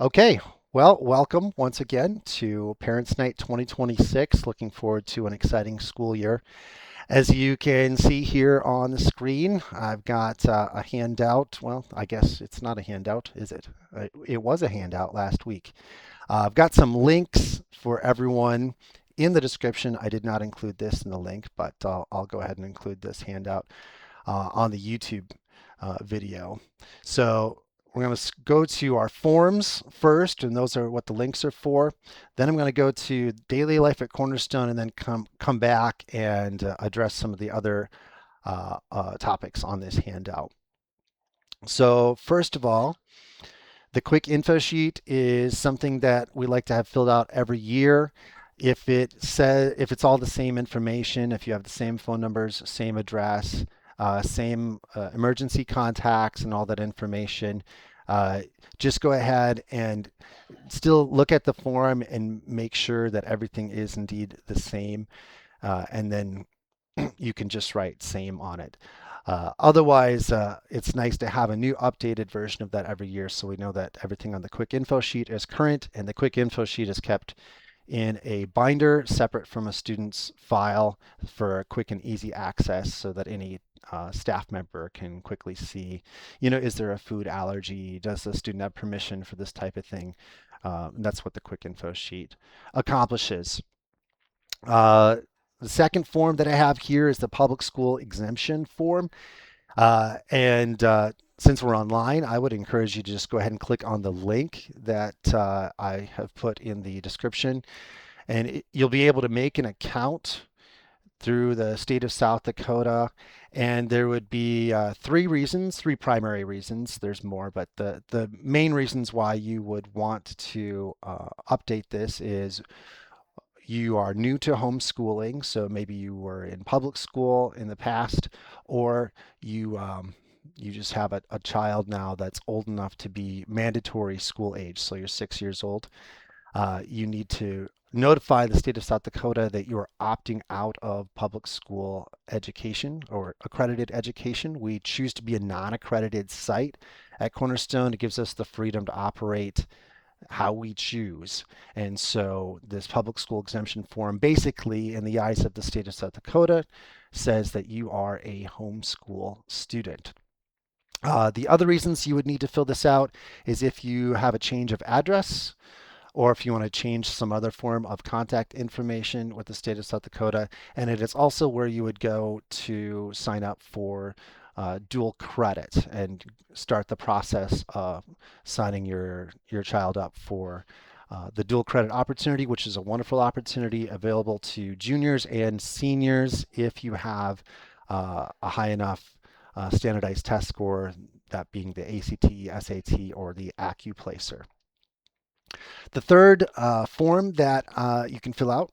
Okay, well, welcome once again to Parents Night 2026. Looking forward to an exciting school year. As you can see here on the screen, I've got a handout. Well, I guess it's not a handout, is it? It was a handout last week. I've got some links for everyone in the description. I did not include this in the link, but I'll go ahead and include this handout on the YouTube video. So we're going to go to our forms first, and those are what the links are for. Then I'm going to go to daily life at Cornerstone, and then come back and address some of the other topics on this handout. So first of all, the quick info sheet is something that we like to have filled out every year. If it's all the same information, if you have the same phone numbers, same address, same emergency contacts, and all that information, uh, just go ahead and still look at the form and make sure that everything is indeed the same, and then you can just write same on it. Otherwise, it's nice to have a new updated version of that every year so we know that everything on the quick info sheet is current, and the quick info sheet is kept in a binder separate from a student's file for quick and easy access so that any staff member can quickly see, is there a food allergy? Does the student have permission for this type of thing? That's what the quick info sheet accomplishes. Uh, the second form that I have here is the public school exemption form. And since we're online, I would encourage you to just go ahead and click on the link that I have put in the description, and you'll be able to make an account through the state of South Dakota. And there would be three primary reasons. There's more, but the main reasons why you would want to update this is you are new to homeschooling, so maybe you were in public school in the past, or you just have a child now that's old enough to be mandatory school age, so you're 6 years old. You need to notify the state of South Dakota that you are opting out of public school education or accredited education. We choose to be a non-accredited site at Cornerstone. It gives us the freedom to operate how we choose. And so this public school exemption form basically, in the eyes of the state of South Dakota, says that you are a homeschool student. The other reasons you would need to fill this out is if you have a change of address, or if you want to change some other form of contact information with the state of South Dakota. And it is also where you would go to sign up for dual credit and start the process of signing your child up for the dual credit opportunity, which is a wonderful opportunity available to juniors and seniors if you have a high enough standardized test score, that being the ACT, SAT, or the AccuPlacer. The third form that you can fill out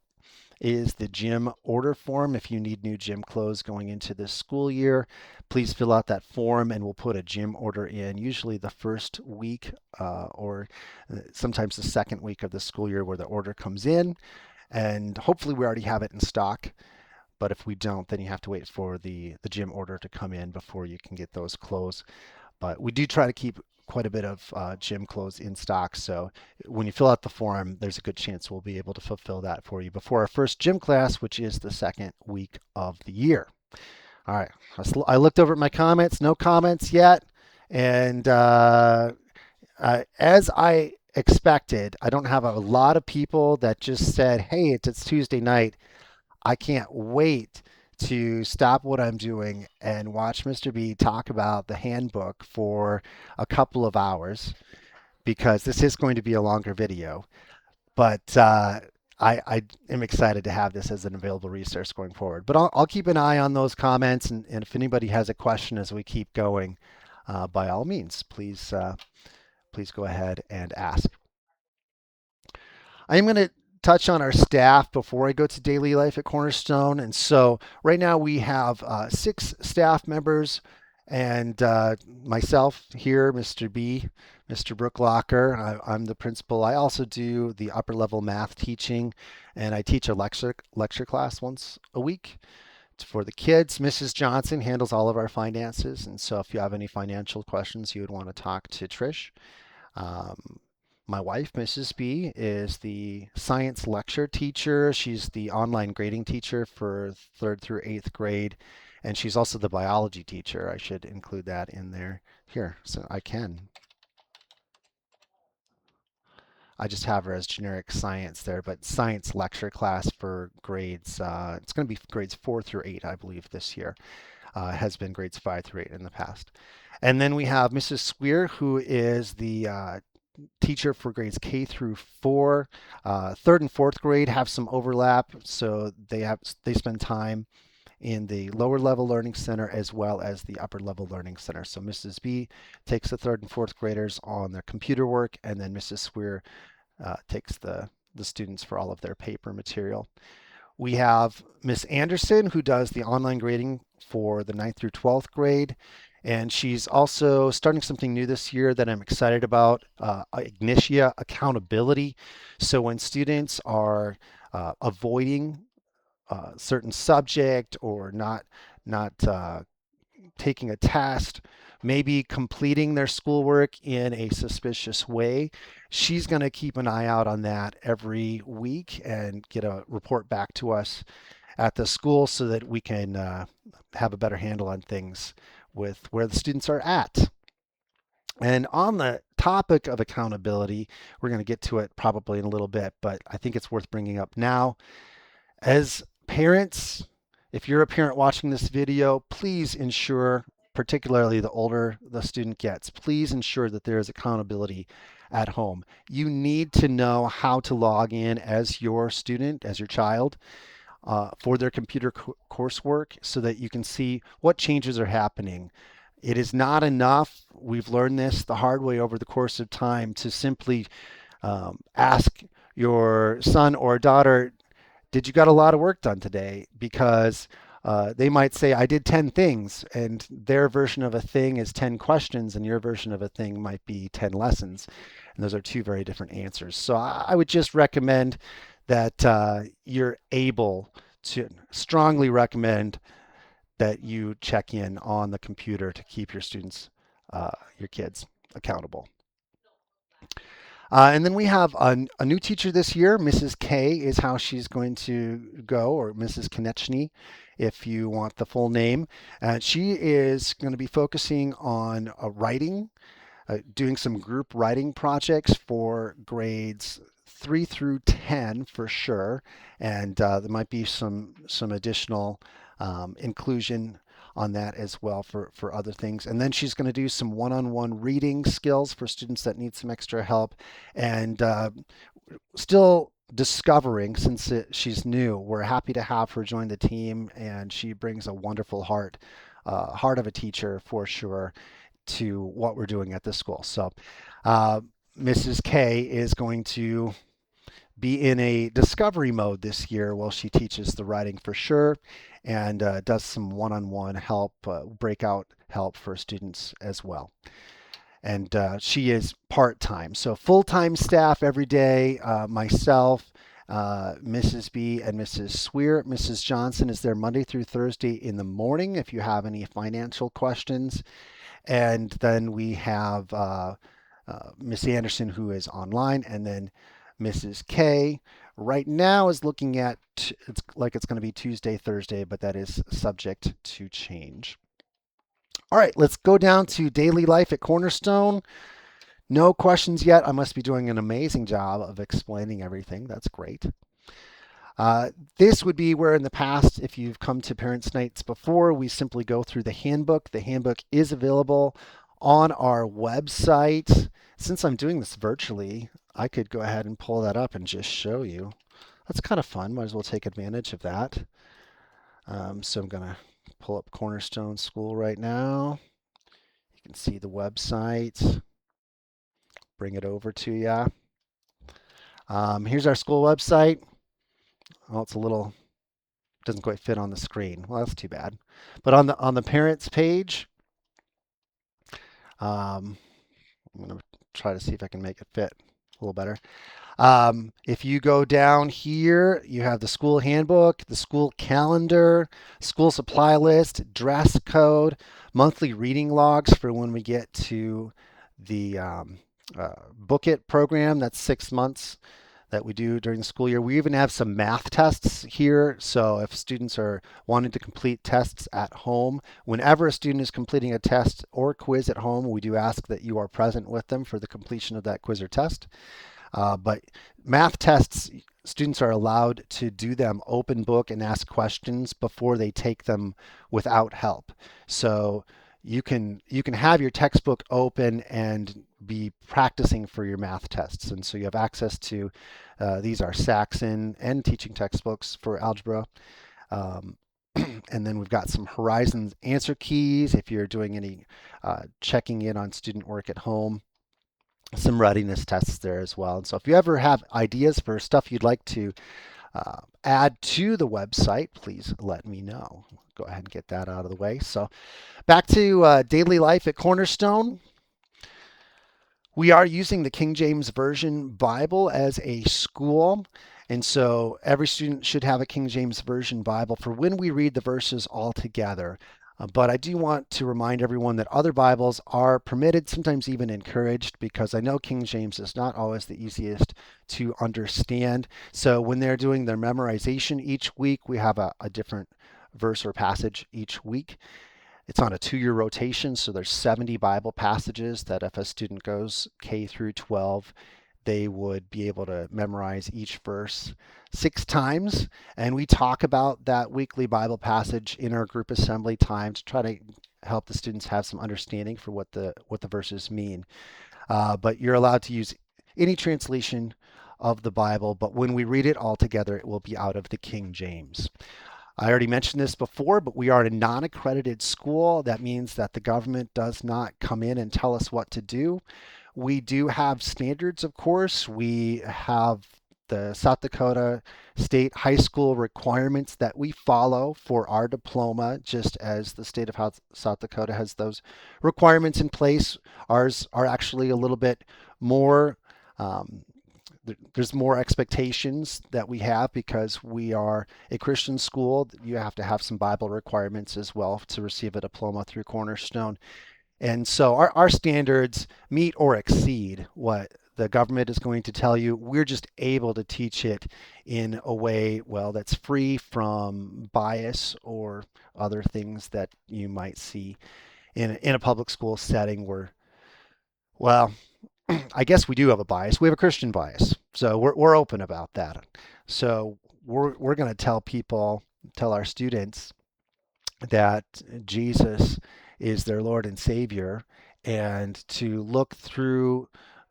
is the gym order form. If you need new gym clothes going into this school year, please fill out that form and we'll put a gym order in, usually the first week or sometimes the second week of the school year where the order comes in. And hopefully we already have it in stock. But if we don't, then you have to wait for the gym order to come in before you can get those clothes. But we do try to keep quite a bit of gym clothes in stock. So when you fill out the form, there's a good chance we'll be able to fulfill that for you before our first gym class, which is the second week of the year. All right. I looked over at my comments, no comments yet. And as I expected, I don't have a lot of people that just said, hey, it's Tuesday night. I can't wait to stop what I'm doing and watch Mr. B talk about the handbook for a couple of hours because this is going to be a longer video. But I am excited to have this as an available resource going forward. But I'll keep an eye on those comments, and if anybody has a question as we keep going, by all means, please go ahead and ask. I am going to touch on our staff before I go to daily life at Cornerstone. And so right now we have 6 staff members and myself here, Mr. B, Mr. Brooklocker. I'm the principal. I also do the upper level math teaching, and I teach a lecture class once a week for the kids. Mrs. Johnson handles all of our finances. And so if you have any financial questions, you would want to talk to Trish. Um, My wife, Mrs. B, is the science lecture teacher. She's the online grading teacher for third through eighth grade, and she's also the biology teacher. I should include that in there here, so I can. I just have her as generic science there, but science lecture class for grades. It's going to be grades 4 through 8, I believe, this year. Has been grades 5 through 8 in the past. And then we have Mrs. Swear, who is the teacher for grades K through 4. Third and fourth grade have some overlap, so they spend time in the lower level learning center as well as the upper level learning center. So Mrs. B takes the third and fourth graders on their computer work, and then Mrs. Swear takes the students for all of their paper material. We have Miss Anderson, who does the online grading for the ninth through 12th grade. And she's also starting something new this year that I'm excited about, Ignitia accountability. So when students are avoiding a certain subject or not taking a test, maybe completing their schoolwork in a suspicious way, she's going to keep an eye out on that every week and get a report back to us at the school so that we can have a better handle on things with where the students are at. And on the topic of accountability, we're going to get to it probably in a little bit, but I think it's worth bringing up now. As parents, if you're a parent watching this video, please ensure, particularly the older the student gets, please ensure that there is accountability at home. You need to know how to log in as your student, as your child, for their computer coursework so that you can see what changes are happening. It is not enough, we've learned this the hard way over the course of time, to simply ask your son or daughter, did you got a lot of work done today? Because they might say, I did 10 things, and their version of a thing is 10 questions, and your version of a thing might be 10 lessons. And those are two very different answers. So I would just recommend that you're able to strongly recommend that you check in on the computer to keep your students, your kids, accountable. And then we have a new teacher this year. Mrs. K is how she's going to go, or Mrs. Konechny, if you want the full name. She is going to be focusing on writing, doing some group writing projects for grades 3 through 10 for sure. And there might be some additional inclusion on that as well for other things. And then she's going to do some one-on-one reading skills for students that need some extra help. And still discovering, since she's new, we're happy to have her join the team, and she brings a wonderful heart of a teacher for sure to what we're doing at this school. So Mrs. K is going to be in a discovery mode this year while she teaches the writing for sure, and does some one-on-one help, breakout help for students as well. And she is part-time. So full-time staff every day, myself, Mrs. B, and Mrs. Swear. Mrs. Johnson is there Monday through Thursday in the morning if you have any financial questions. And then we have Miss Anderson, who is online, and then Mrs. K right now is looking at, it's like it's going to be Tuesday, Thursday, but that is subject to change. All right, let's go down to daily life at Cornerstone. No questions yet. I must be doing an amazing job of explaining everything. That's great. This would be where in the past, if you've come to Parents Nights before, we simply go through the handbook. The handbook is available on our website. Since I'm doing this virtually, I could go ahead and pull that up and just show you. That's kind of fun. Might as well take advantage of that. So I'm going to pull up Cornerstone School right now. You can see the website. Bring it over to you. Here's our school website. Well, it's a little, doesn't quite fit on the screen. Well, that's too bad. But on the parents page, I'm going to try to see if I can make it fit a little better. If you go down here, you have the school handbook, the school calendar, school supply list, dress code, monthly reading logs for when we get to the Book It program. That's 6 months that we do during the school year. We even have some math tests here. So if students are wanting to complete tests at home, whenever a student is completing a test or quiz at home, we do ask that you are present with them for the completion of that quiz or test. But math tests, students are allowed to do them open book and ask questions before they take them without help. So you can have your textbook open and be practicing for your math tests. And so you have access to these are Saxon and teaching textbooks for algebra. Um, and then we've got some Horizons answer keys if you're doing any checking in on student work at home, some readiness tests there as well. And so if you ever have ideas for stuff you'd like to add to the website, please let me know. Go ahead and get that out of the way. So back to daily life at Cornerstone. We are using the King James Version Bible as a school. And so every student should have a King James Version Bible for when we read the verses all together. But I do want to remind everyone that other Bibles are permitted, sometimes even encouraged, because I know King James is not always the easiest to understand. So when they're doing their memorization each week, we have a different verse or passage each week. It's on a 2-year rotation, so there's 70 Bible passages that if a student goes K through 12, they would be able to memorize each verse 6 times. And we talk about that weekly Bible passage in our group assembly time to try to help the students have some understanding for what the verses mean. But you're allowed to use any translation of the Bible, but when we read it all together, it will be out of the King James. I already mentioned this before, but we are a non-accredited school. That means that the government does not come in and tell us what to do. We do have standards, of course. We have the South Dakota State High School requirements that we follow for our diploma, just as the state of South Dakota has those requirements in place. Ours are actually a little bit more um, there's more expectations that we have because we are a Christian school. You have to have some Bible requirements as well to receive a diploma through Cornerstone. And so our standards meet or exceed what the government is going to tell you. We're just able to teach it in a way, well, that's free from bias or other things that you might see in a public school setting where, well, I guess we do have a bias. We have a Christian bias. So we're open about that. So we're going to tell our students that Jesus is their Lord and Savior and to look through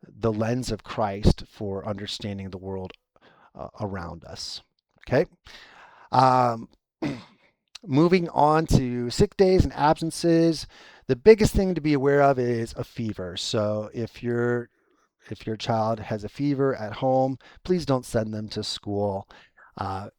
the lens of Christ for understanding the world around us. Okay. Um, Moving on to sick days and absences, the biggest thing to be aware of is a fever. So if your child has a fever at home, please don't send them to school.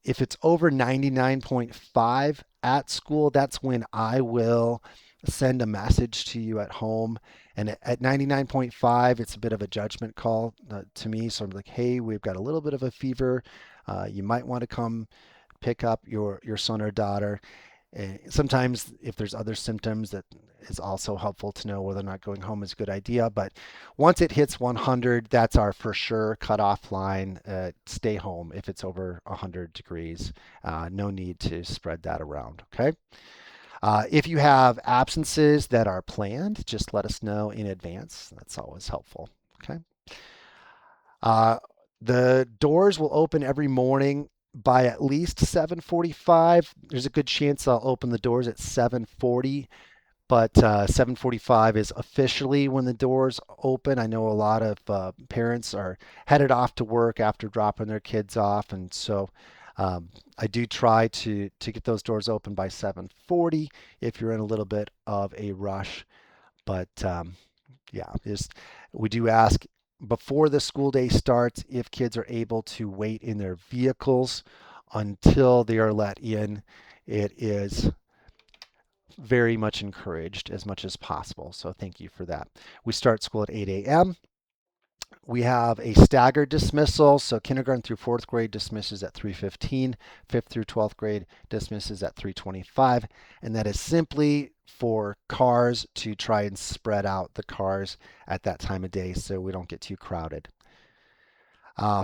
If it's over 99.5 at school, that's when I will send a message to you at home. And at 99.5, it's a bit of a judgment call to me. So I'm like, hey, we've got a little bit of a fever. You might want to come pick up your son or daughter. Sometimes if there's other symptoms, that is also helpful to know whether or not going home is a good idea. But once it hits 100, that's our for sure cutoff line. Stay home if it's over 100 degrees. No need to spread that around. Okay. If you have absences that are planned, just let us know in advance. That's always helpful. Okay. Uh, the doors will open every morning by at least 7:45. There's a good chance I'll open the doors at 7:40, but 7:45 is officially when the doors open. I know a lot of parents are headed off to work after dropping their kids off, and so I do try to get those doors open by 7:40 if you're in a little bit of a rush. But yeah, we do ask before the school day starts if kids are able to wait in their vehicles until they are let in. It is very much encouraged as much as possible. So thank you for that. We start school at 8 a.m. We have a staggered dismissal. So kindergarten through fourth grade dismisses at 3:15. Fifth through 12th grade dismisses at 3:25. And that is simply for cars to try and spread out the cars at that time of day so we don't get too crowded.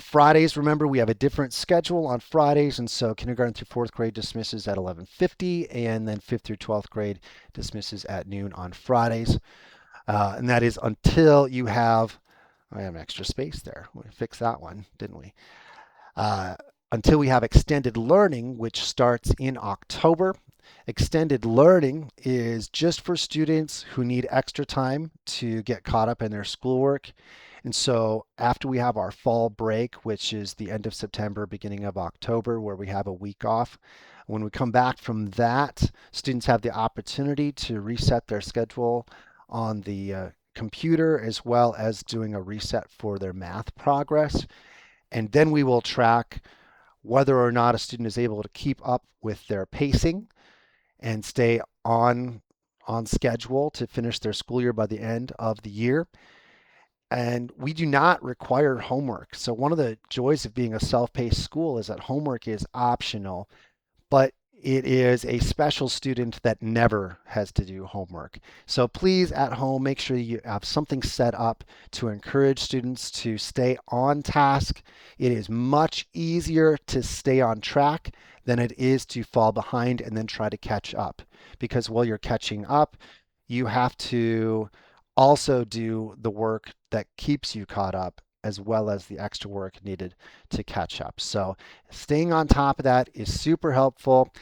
Fridays, remember, we have a different schedule on Fridays, and so kindergarten through fourth grade dismisses at 11:50, and then fifth through 12th grade dismisses at noon on Fridays. And that is until you have, I have extra space there. We fixed that one, didn't we? Uh, until we have extended learning, which starts in October. Extended learning is just for students who need extra time to get caught up in their schoolwork. And so after we have our fall break, which is the end of September, beginning of October, where we have a week off, when we come back from that, students have the opportunity to reset their schedule on the computer as well as doing a reset for their math progress. And then we will track whether or not a student is able to keep up with their pacing and stay on schedule to finish their school year by the end of the year. And we do not require homework. So one of the joys of being a self-paced school is that homework is optional, but it is a special student that never has to do homework. So please at home, make sure you have something set up to encourage students to stay on task. It is much easier to stay on track than it is to fall behind and then try to catch up. Because while you're catching up, you have to also do the work that keeps you caught up as well as the extra work needed to catch up. So staying on top of that is super helpful.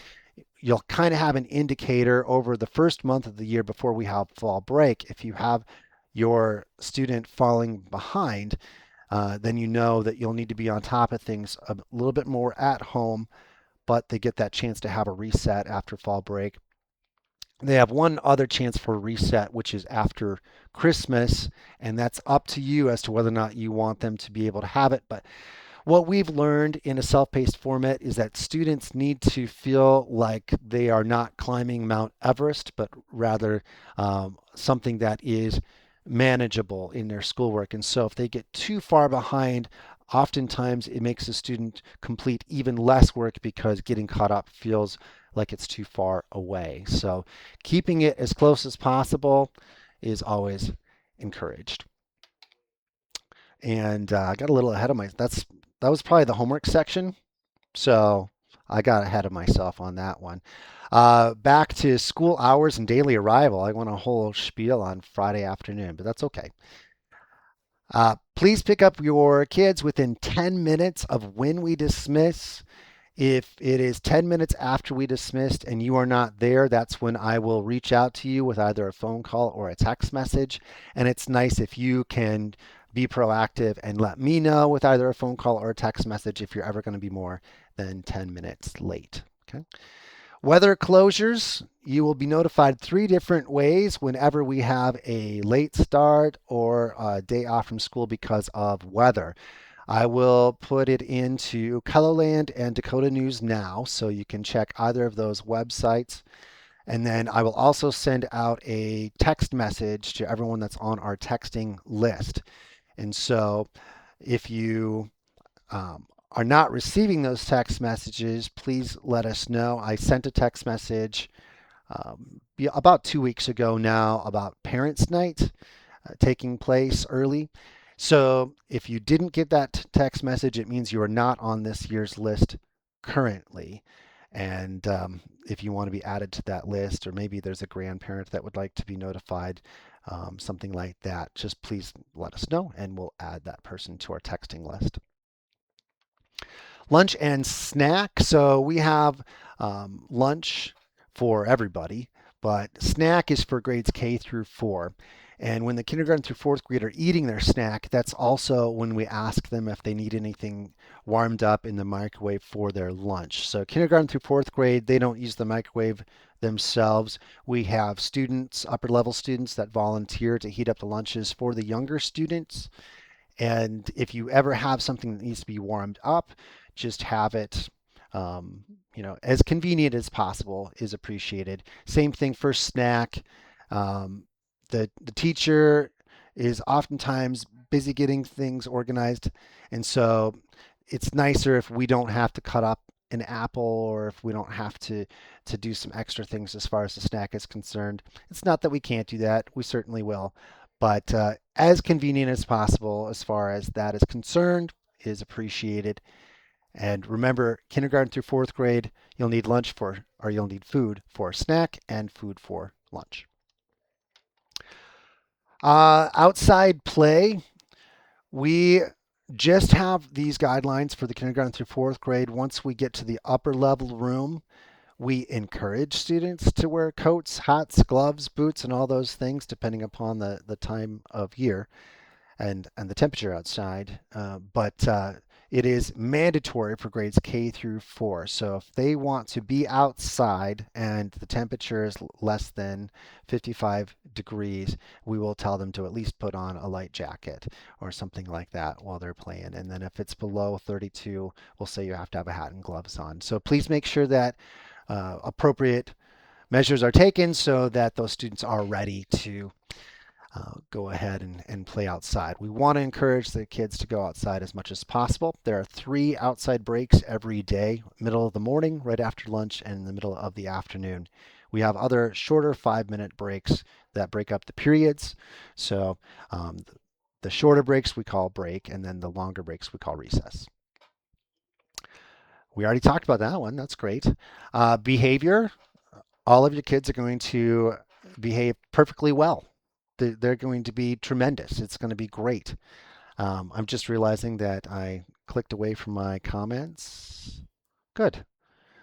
You'll kind of have an indicator over the first month of the year before we have fall break. If you have your student falling behind, then you know that you'll need to be on top of things a little bit more at home, but they get that chance to have a reset after fall break. They have one other chance for a reset, which is after Christmas, and that's up to you as to whether or not you want them to be able to have it. But what we've learned in a self-paced format is that students need to feel like they are not climbing Mount Everest, but rather something that is manageable in their schoolwork. And so if they get too far behind, oftentimes it makes the student complete even less work because getting caught up feels like it's too far away. So keeping it as close as possible is always encouraged. And I got a little ahead of that was probably the homework section. So I got ahead of myself on that one. Back to school hours and daily arrival. I went a whole spiel on Friday afternoon, but that's okay. Please pick up your kids within 10 minutes of when we dismiss. If it is 10 minutes after we dismissed and you are not there, that's when I will reach out to you with either a phone call or a text message. And it's nice if you can be proactive and let me know with either a phone call or a text message if you're ever going to be more than 10 minutes late. Okay. Weather closures, you will be notified three different ways whenever we have a late start or a day off from school because of weather. I will put it into Colorland and Dakota News Now, so you can check either of those websites. And then I will also send out a text message to everyone that's on our texting list. And so if you are not receiving those text messages, please let us know. I sent a text message about 2 weeks ago now about Parents' Night taking place early. So if you didn't get that text message, it means you are not on this year's list currently. And if you want to be added to that list, or maybe there's a grandparent that would like to be notified, something like that, just please let us know and we'll add that person to our texting list. Lunch and snack. So we have lunch for everybody, but snack is for grades K through 4. And when the kindergarten through fourth grade are eating their snack, that's also when we ask them if they need anything warmed up in the microwave for their lunch. So kindergarten through fourth grade, they don't use the microwave themselves. We have students, upper level students, that volunteer to heat up the lunches for the younger students. And if you ever have something that needs to be warmed up, just have it, as convenient as possible is appreciated. Same thing for snack. Um, the teacher is oftentimes busy getting things organized, and so it's nicer if we don't have to cut up an apple, or if we don't have to do some extra things as far as the snack is concerned. It's not that we can't do that. We certainly will. But as convenient as possible as far as that is concerned is appreciated. And remember, kindergarten through fourth grade, you'll need lunch for, or you'll need food for snack and food for lunch. Outside play, we just have these guidelines for the kindergarten through fourth grade. Once we get to the upper level room, we encourage students to wear coats, hats, gloves, boots, and all those things, depending upon the time of year and the temperature outside. But it is mandatory for grades K through 4. So if they want to be outside and the temperature is less than 55 degrees, we will tell them to at least put on a light jacket or something like that while they're playing. And then if it's below 32, we'll say you have to have a hat and gloves on. So please make sure that appropriate measures are taken so that those students are ready to go ahead and play outside. We want to encourage the kids to go outside as much as possible. There are 3 outside breaks every day, middle of the morning, right after lunch, and in the middle of the afternoon. We have other shorter 5-minute breaks that break up the periods. So the shorter breaks we call break, and then the longer breaks we call recess. We already talked about that one. That's great. Behavior. All of your kids are going to behave perfectly well. They're going to be tremendous. It's going to be great. I'm just realizing that I clicked away from my comments. Good.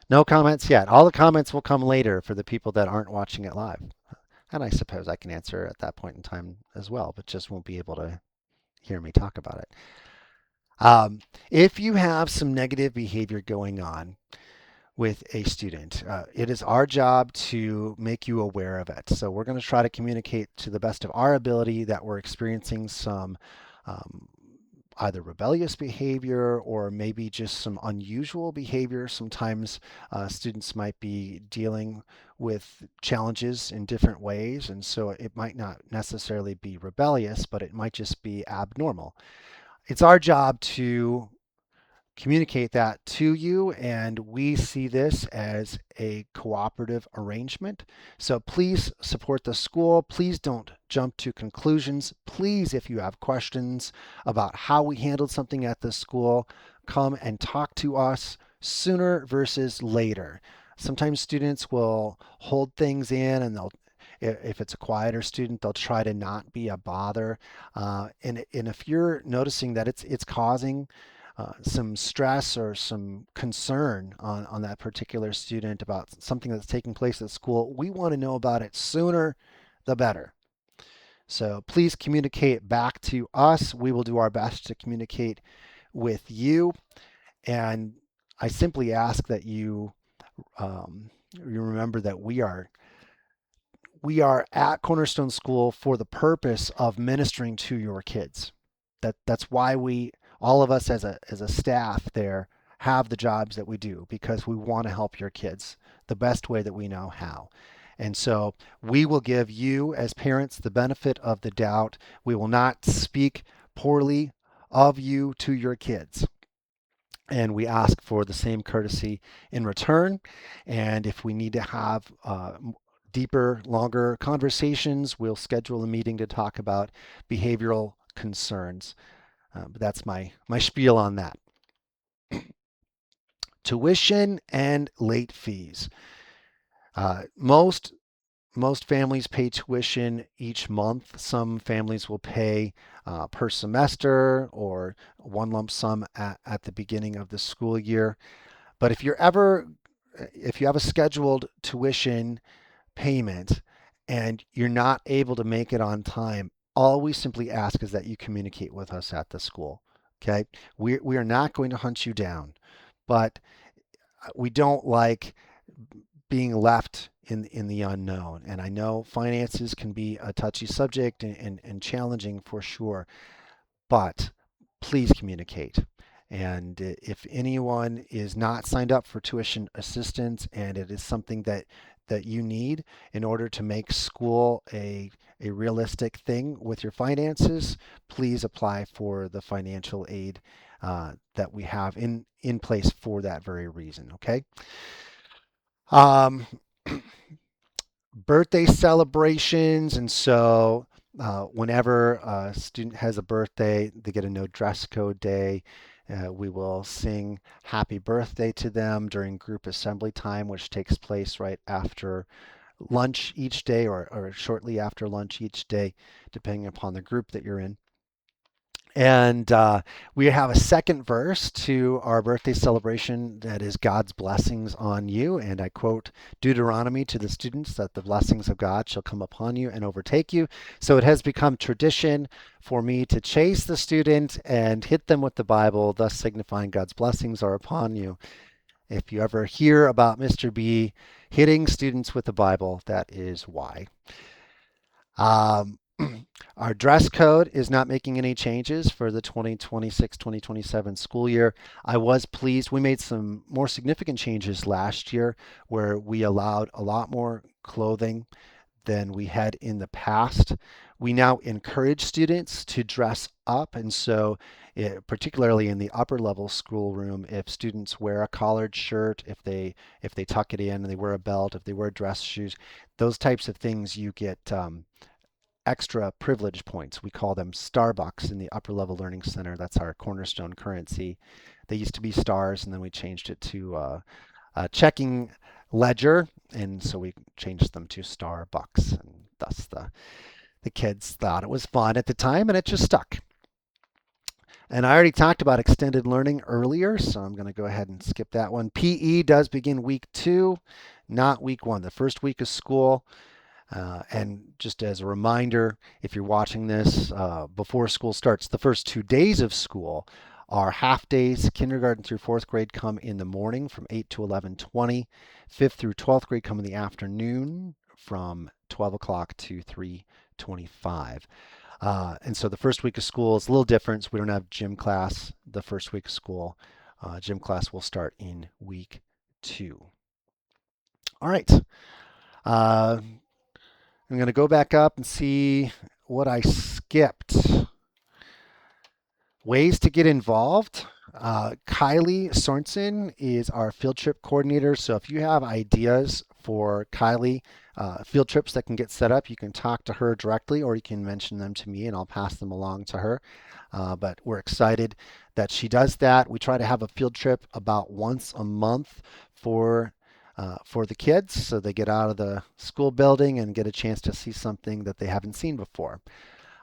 No comments yet. All the comments will come later for the people that aren't watching it live. And I suppose I can answer at that point in time as well, but just won't be able to hear me talk about it. If you have some negative behavior going on with a student, it is our job to make you aware of it. So we're going to try to communicate to the best of our ability that we're experiencing some either rebellious behavior or maybe just some unusual behavior. Sometimes students might be dealing with challenges in different ways, and so it might not necessarily be rebellious, but it might just be abnormal. It's our job to communicate that to you, and we see this as a cooperative arrangement. So please support the school. Please don't jump to conclusions. Please, if you have questions about how we handled something at the school, come and talk to us sooner versus later. Sometimes students will hold things in and if it's a quieter student, they'll try to not be a bother. And if you're noticing that it's causing some stress or some concern on that particular student about something that's taking place at school, we want to know about it sooner the better. So please communicate back to us. We will do our best to communicate with you. And I simply ask that you remember that we are at Cornerstone School for the purpose of ministering to your kids. That's why all of us as a staff there have the jobs that we do, because we want to help your kids the best way that we know how. And so we will give you as parents the benefit of the doubt. We will not speak poorly of you to your kids. And we ask for the same courtesy in return. And if we need to have deeper, longer conversations, we'll schedule a meeting to talk about behavioral concerns. But that's my spiel on that. Tuition and late fees. Most families pay tuition each month. Some families will pay per semester or one lump sum at the beginning of the school year. But if you have a scheduled tuition payment and you're not able to make it on time, all we simply ask is that you communicate with us at the school. Okay? We are not going to hunt you down, but we don't like being left in the unknown. And I know finances can be a touchy subject and challenging for sure, but please communicate. And if anyone is not signed up for tuition assistance and it is something that you need in order to make school a a realistic thing with your finances, please apply for the financial aid that we have in place for that very reason. Okay. Um, Birthday celebrations, and so whenever a student has a birthday, they get a no dress code day. We will sing happy birthday to them during group assembly time, which takes place right after lunch each day or shortly after lunch each day, depending upon the group that you're in. And we have a second verse to our birthday celebration that is God's blessings on you. And I quote Deuteronomy to the students that the blessings of God shall come upon you and overtake you. So it has become tradition for me to chase the student and hit them with the Bible, thus signifying God's blessings are upon you. If you ever hear about Mr. B hitting students with the Bible, that is why. Um, our dress code is not making any changes for the 2026-2027 school year. I was pleased. We made some more significant changes last year where we allowed a lot more clothing than we had in the past. We now encourage students to dress up, and so particularly in the upper level schoolroom, if students wear a collared shirt, if they tuck it in, and they wear a belt, if they wear dress shoes, those types of things, you get extra privilege points. We call them Starbucks in the Upper Level Learning Center. That's our Cornerstone currency. They used to be stars, and then we changed it to a checking ledger, and so we changed them to Starbucks, and thus the kids thought it was fun at the time, and it just stuck. And I already talked about extended learning earlier, so I'm going to go ahead and skip that one. PE does begin week 2, not week 1, the first week of school. And just as a reminder, if you're watching this before school starts, the first 2 days of school are half days. Kindergarten through 4th grade come in the morning from 8 to 11:20. 5th through 12th grade come in the afternoon from 12 o'clock to 3:25. And so the first week of school is a little different. So we don't have gym class the first week of school. Gym class will start in week 2. All right. Uh, I'm going to go back up and see what I skipped. Ways to get involved. Kylie Sorensen is our field trip coordinator. So if you have ideas for Kylie field trips that can get set up, you can talk to her directly or you can mention them to me and I'll pass them along to her. But we're excited that she does that. We try to have a field trip about once a month for the kids so they get out of the school building and get a chance to see something that they haven't seen before.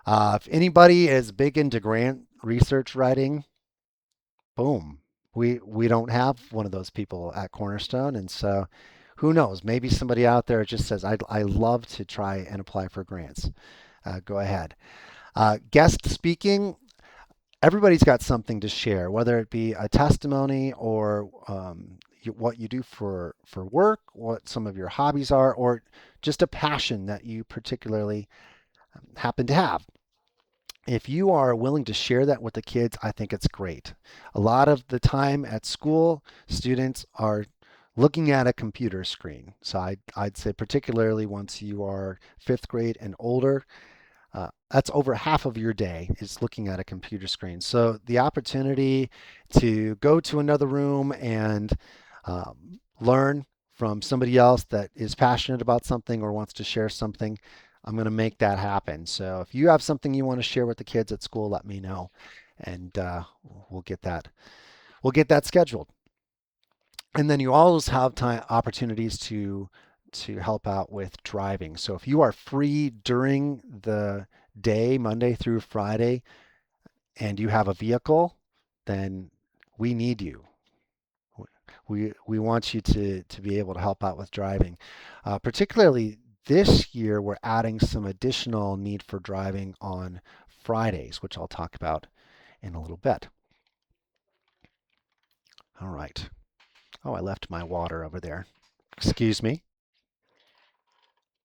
If anybody is big into grant research writing, boom. We don't have one of those people at Cornerstone, and so who knows? Maybe somebody out there just says, I love to try and apply for grants. Go ahead. Guest speaking, everybody's got something to share, whether it be a testimony or what you do for work, what some of your hobbies are, or just a passion that you particularly happen to have. If you are willing to share that with the kids, I think it's great. A lot of the time at school, students are looking at a computer screen. So I'd say particularly once you are 5th grade and older, that's over half of your day is looking at a computer screen. So the opportunity to go to another room and learn from somebody else that is passionate about something or wants to share something, I'm going to make that happen. So if you have something you want to share with the kids at school, let me know, and we'll get that scheduled. And then you always have time opportunities to help out with driving. So if you are free during the day, Monday through Friday, and you have a vehicle, then we need you. We want you to be able to help out with driving. Particularly this year, we're adding some additional need for driving on Fridays, which I'll talk about in a little bit. All right. Oh, I left my water over there. Excuse me.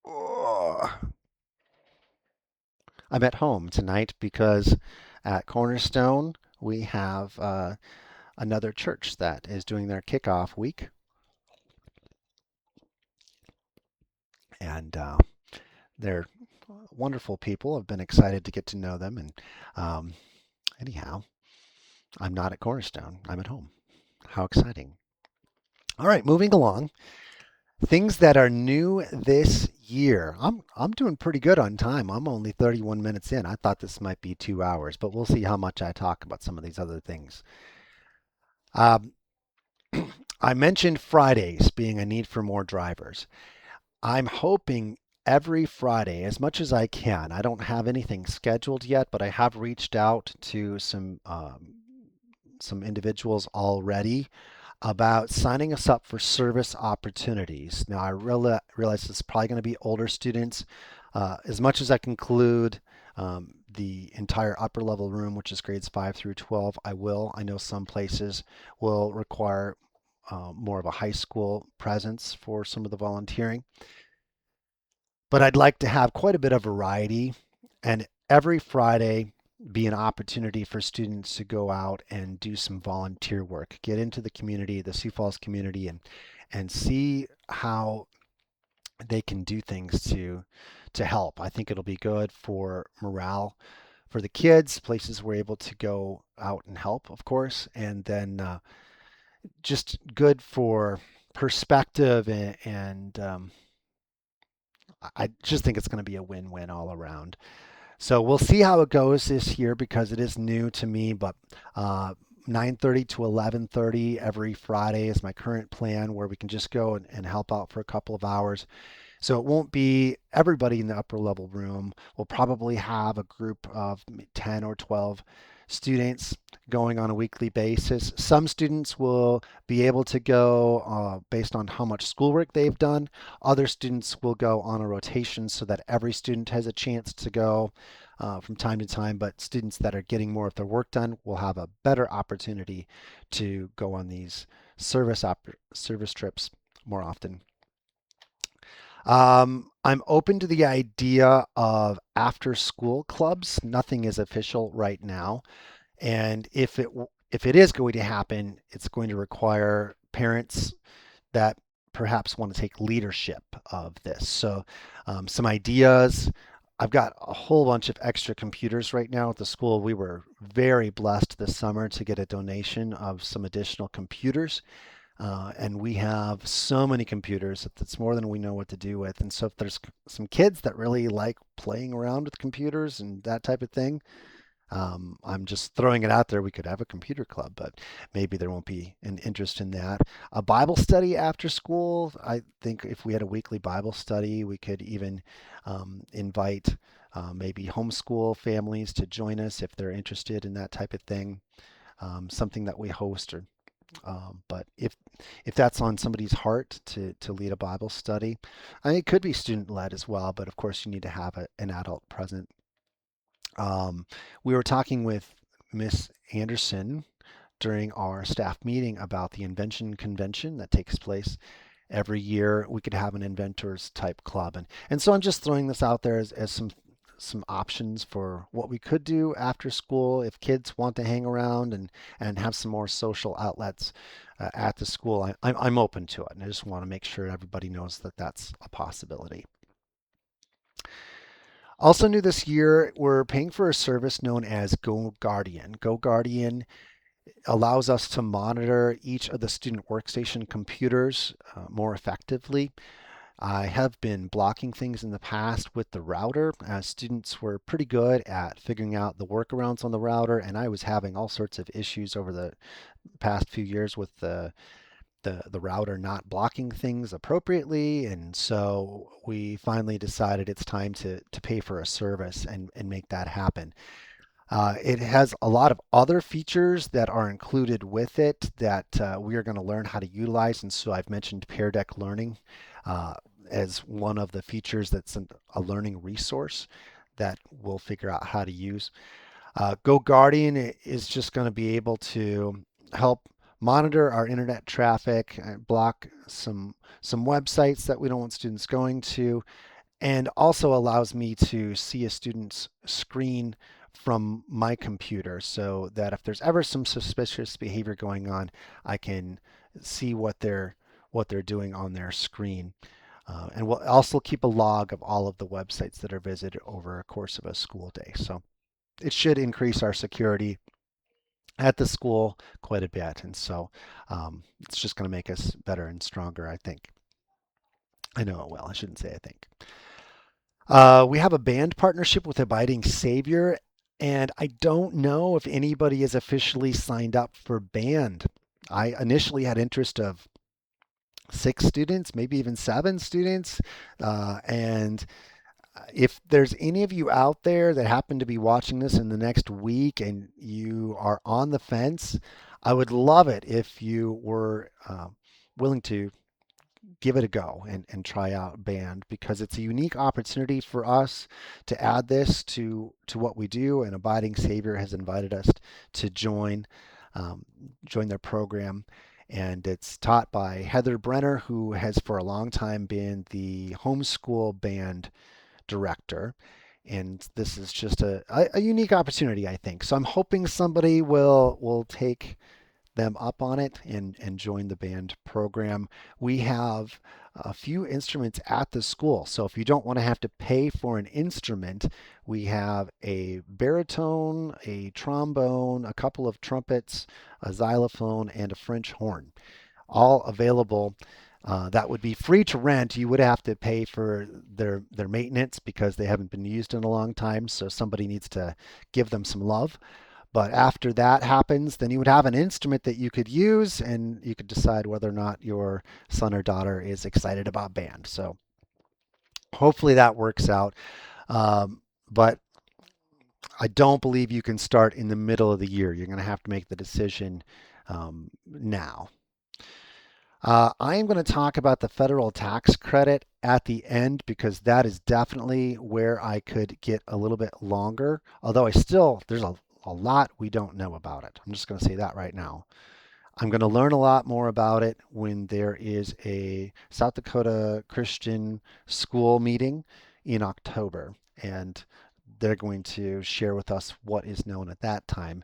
Oh. I'm at home tonight because at Cornerstone we have another church that is doing their kickoff week, and they're wonderful people. I've been excited to get to know them. And um, anyhow, I'm not at Cornerstone. I'm at home. How exciting. All right, moving along. Things that are new this year. I'm doing pretty good on time. I'm only 31 minutes in. I thought this might be 2 hours, but we'll see how much I talk about some of these other things. Um, I mentioned Fridays being a need for more drivers. I'm hoping every Friday, as much as I can. I don't have anything scheduled yet, but I have reached out to some individuals already about signing us up for service opportunities. Now, realize it's probably going to be older students. As much as I can include the entire upper level room, which is grades 5 through 12, I will. I know some places will require more of a high school presence for some of the volunteering. But I'd like to have quite a bit of variety and every Friday be an opportunity for students to go out and do some volunteer work, get into the community, the Sioux Falls community, and see how they can do things to help. I think it'll be good for morale for the kids, places we're able to go out and help, of course, and then just good for perspective and I just think it's going to be a win-win all around. So we'll see how it goes this year because it is new to me, but 9:30 to 11:30 every Friday is my current plan where we can just go and help out for a couple of hours. So it won't be everybody in the upper level room. We'll probably have a group of 10 or 12 students going on a weekly basis. Some students will be able to go based on how much schoolwork they've done. Other students will go on a rotation so that every student has a chance to go from time to time. But students that are getting more of their work done will have a better opportunity to go on these service trips more often. I'm open to the idea of after school clubs. Nothing is official right now. And if it is going to happen, it's going to require parents that perhaps want to take leadership of this. So some ideas. I've got a whole bunch of extra computers right now at the school. We were very blessed this summer to get a donation of some additional computers. And we have so many computers that it's more than we know what to do with. And so if there's some kids that really like playing around with computers and that type of thing, I'm just throwing it out there. We could have a computer club, but maybe there won't be an interest in that. A Bible study after school. I think if we had a weekly Bible study, we could even invite maybe homeschool families to join us if they're interested in that type of thing. Something that we host or but if that's on somebody's heart to lead a Bible study, I mean, it could be student led as well. But of course, you need to have an adult present. Um, we were talking with Miss Anderson during our staff meeting about the invention convention that takes place every year. We could have an inventors type club, and so I'm just throwing this out there as some options for what we could do after school if kids want to hang around and have some more social outlets at the school. I'm open to it, and I just want to make sure everybody knows that that's a possibility. Also new this year, we're paying for a service known as Go Guardian. Go Guardian allows us to monitor each of the student workstation computers more effectively. I have been blocking things in the past with the router as students were pretty good at figuring out the workarounds on the router, and I was having all sorts of issues over the past few years with the router not blocking things appropriately. And so we finally decided it's time to pay for a service and make that happen. It has a lot of other features that are included with it that we are going to learn how to utilize. And so I've mentioned Pear Deck Learning uh, as one of the features that's a learning resource that we'll figure out how to use. Go Guardian is just going to be able to help monitor our internet traffic, block some websites that we don't want students going to, and also allows me to see a student's screen from my computer so that if there's ever some suspicious behavior going on, I can see what they're doing on their screen. And we'll also keep a log of all of the websites that are visited over a course of a school day. So it should increase our security at the school quite a bit. And so it's just going to make us better and stronger, I think. I know it will. I shouldn't say I think. We have a band partnership with Abiding Savior, and I don't know if anybody is officially signed up for band. I initially had interest of 6 students, maybe even 7 students, and if there's any of you out there that happen to be watching this in the next week and you are on the fence, I would love it if you were willing to give it a go and try out band because it's a unique opportunity for us to add this to what we do. And Abiding Savior has invited us to um, join their program. And it's taught by Heather Brenner, who has for a long time been the homeschool band director. And this is just a unique opportunity, I think. So I'm hoping somebody will take them up on it and join the band program. We have a few instruments at the school. So if you don't want to have to pay for an instrument, we have a baritone, a trombone, a couple of trumpets, a xylophone, and a French horn, all available. That would be free to rent. You would have to pay for their maintenance because they haven't been used in a long time. So somebody needs to give them some love. But after that happens, then you would have an instrument that you could use and you could decide whether or not your son or daughter is excited about band. So hopefully that works out. But I don't believe you can start in the middle of the year. You're going to have to make the decision now. I am going to talk about the federal tax credit at the end because that is definitely where I could get a little bit longer. Although there's a lot we don't know about it. I'm just going to say that right now. I'm going to learn a lot more about it when there is a South Dakota Christian school meeting in October. And they're going to share with us what is known at that time.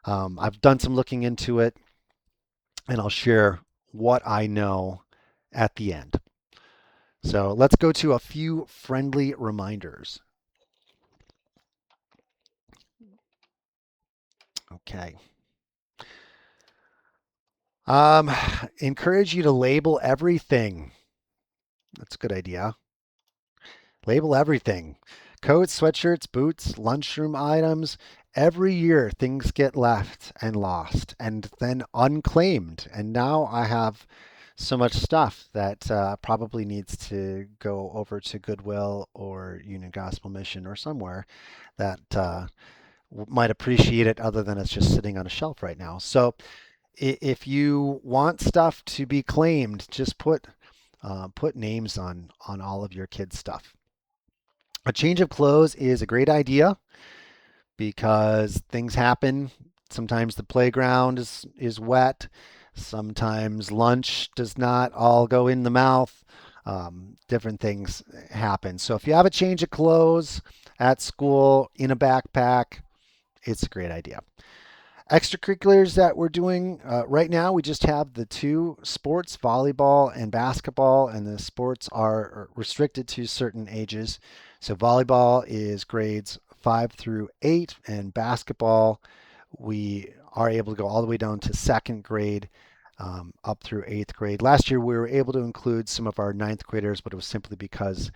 I've done some looking into it and I'll share what I know at the end. So let's go to a few friendly reminders. Okay. Um, Encourage you to label everything. That's a good idea. Label everything. Coats, sweatshirts, boots, lunchroom items. Every year things get left and lost and then unclaimed. And now I have so much stuff that probably needs to go over to Goodwill or Union Gospel Mission or somewhere that might appreciate it other than it's just sitting on a shelf right now. So if you want stuff to be claimed, just put names on all of your kids' stuff. A change of clothes is a great idea because things happen. Sometimes the playground is wet. Sometimes lunch does not all go in the mouth. Different things happen. So if you have a change of clothes at school in a backpack, it's a great idea. Extracurriculars that we're doing right now, we just have the two sports, volleyball and basketball, and the sports are restricted to certain ages. So volleyball is grades 5 through 8, and basketball, we are able to go all the way down to second grade up through 8th grade. Last year, we were able to include some of our ninth graders, but it was simply because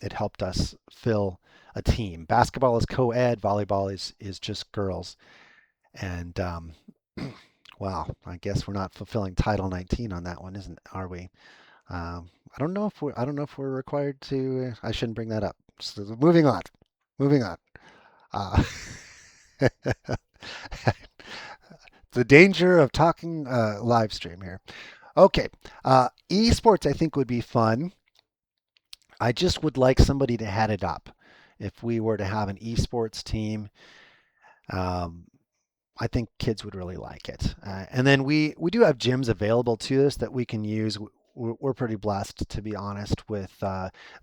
it helped us fill a team. Basketball is co-ed, volleyball is just girls. And wow, I guess we're not fulfilling Title 19 on that one, isn't are we? I don't know if we're required to. I shouldn't bring that up. So moving on, moving on. Uh, the danger of talking live stream here. Okay, esports I think would be fun. I just would like somebody to head it up. If we were to have an esports team, um, I think kids would really like it. And then we do have gyms available to us that we can use. we're pretty blessed, to be honest, with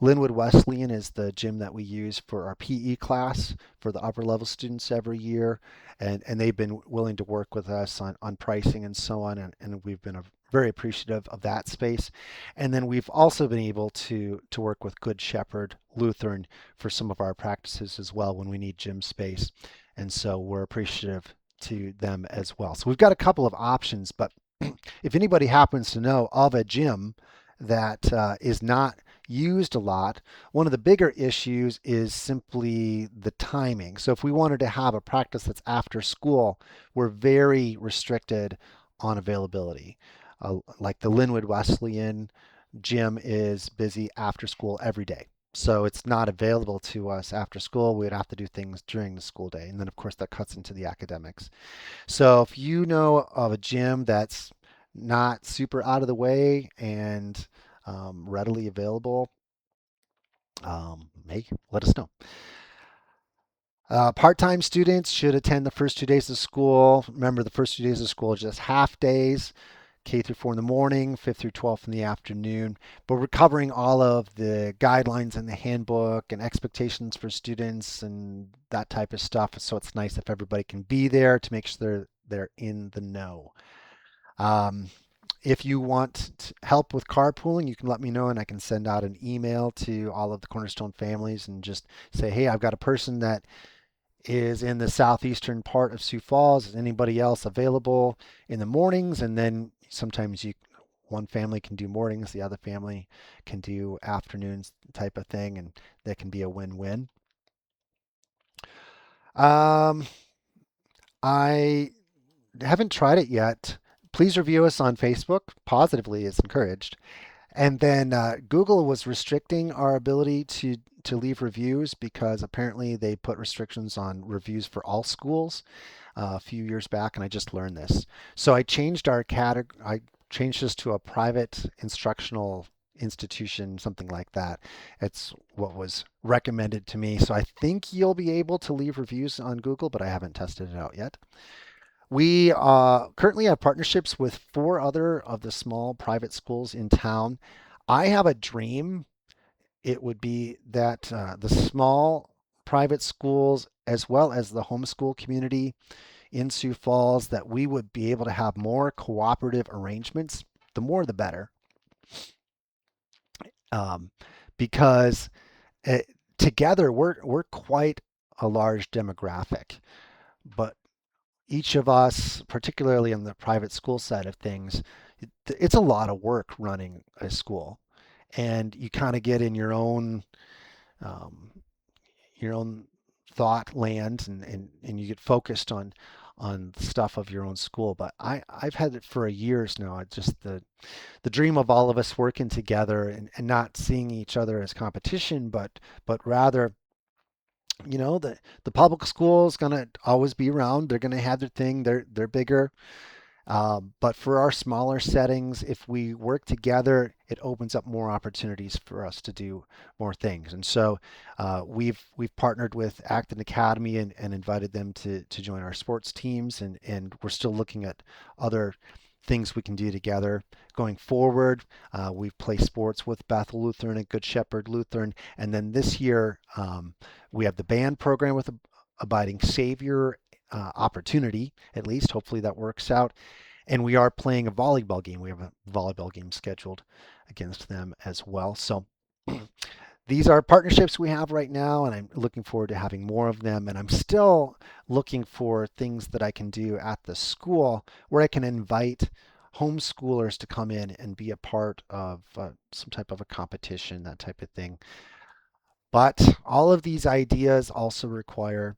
Linwood Wesleyan is the gym that we use for our PE class for the upper level students every year. And they've been willing to work with us on pricing and so on. And we've been very appreciative of that space. And then we've also been able to work with Good Shepherd Lutheran for some of our practices as well when we need gym space. And so we're appreciative to them as well. So we've got a couple of options, but if anybody happens to know of a gym that is not used a lot, one of the bigger issues is simply the timing. So if we wanted to have a practice that's after school, we're very restricted on availability. Like the Linwood Wesleyan gym is busy after school every day. So it's not available to us after school. We'd have to do things during the school day. And then, of course, that cuts into the academics. So if you know of a gym that's not super out of the way and readily available, let us know. Part-time students should attend the first 2 days of school. Remember, the first 2 days of school are just half days, K through 4 in the morning, 5th through 12th in the afternoon. But we're covering all of the guidelines in the handbook and expectations for students and that type of stuff. So it's nice if everybody can be there to make sure they're in the know. Um, if you want help with carpooling, you can let me know and I can send out an email to all of the Cornerstone families and just say, hey, I've got a person that is in the southeastern part of Sioux Falls. Is anybody else available in the mornings? And then sometimes one family can do mornings, the other family can do afternoons type of thing, and that can be a win-win. Um, I haven't tried it yet. Please review us on Facebook. Positively is encouraged. And then Google was restricting our ability to leave reviews because apparently they put restrictions on reviews for all schools a few years back, and I just learned this. So I changed our category. I changed this to a private instructional institution, something like that. It's what was recommended to me. So I think you'll be able to leave reviews on Google, but I haven't tested it out yet. We currently have partnerships with four other of the small private schools in town. I have a dream. It would be that the small private schools, as well as the homeschool community in Sioux Falls, that we would be able to have more cooperative arrangements. The more, the better, um, because it, together we're quite a large demographic, but each of us, particularly on the private school side of things, it's a lot of work running a school, and you kind of get in um, your own thought land, and you get focused on stuff of your own school. But I've had it for years now. It's just the dream of all of us working together and not seeing each other as competition, but rather, the public school is gonna always be around. They're gonna have their thing. They're bigger. But for our smaller settings, if we work together, it opens up more opportunities for us to do more things. And so we've partnered with Acton Academy and invited them to join our sports teams, and we're still looking at other things we can do together going forward. We've played sports with Bethel Lutheran and Good Shepherd Lutheran, and then this year we have the band program with Abiding Savior opportunity, at least. Hopefully that works out. And we are playing a volleyball game. We have a volleyball game scheduled against them as well. So these are partnerships we have right now, and I'm looking forward to having more of them. And I'm still looking for things that I can do at the school where I can invite homeschoolers to come in and be a part of some type of a competition, that type of thing. But all of these ideas also require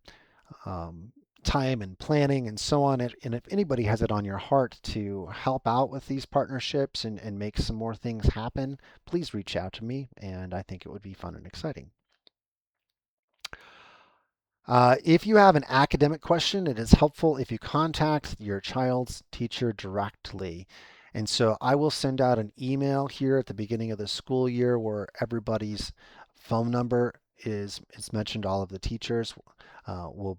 um, time and planning and so on. And if anybody has it on your heart to help out with these partnerships and make some more things happen, please reach out to me, and I think it would be fun and exciting. If you have an academic question, it is helpful if you contact your child's teacher directly. And so I will send out an email here at the beginning of the school year where everybody's phone number is mentioned. All of the teachers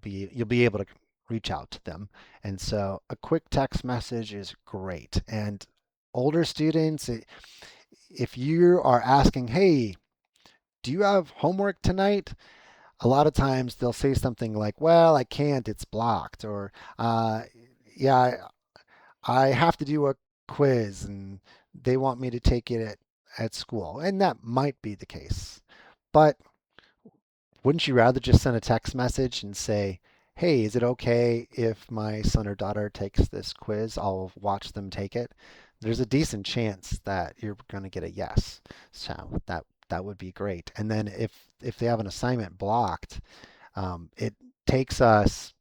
you'll be able to reach out to them. And so a quick text message is great. And older students, if you are asking, hey, do you have homework tonight? A lot of times they'll say something like, well, I can't, it's blocked, or uh, yeah, I have to do a quiz and they want me to take it at school. And that might be the case. But wouldn't you rather just send a text message and say, hey, is it okay if my son or daughter takes this quiz? I'll watch them take it. There's a decent chance that you're going to get a yes. So that would be great. And then if they have an assignment blocked, it takes us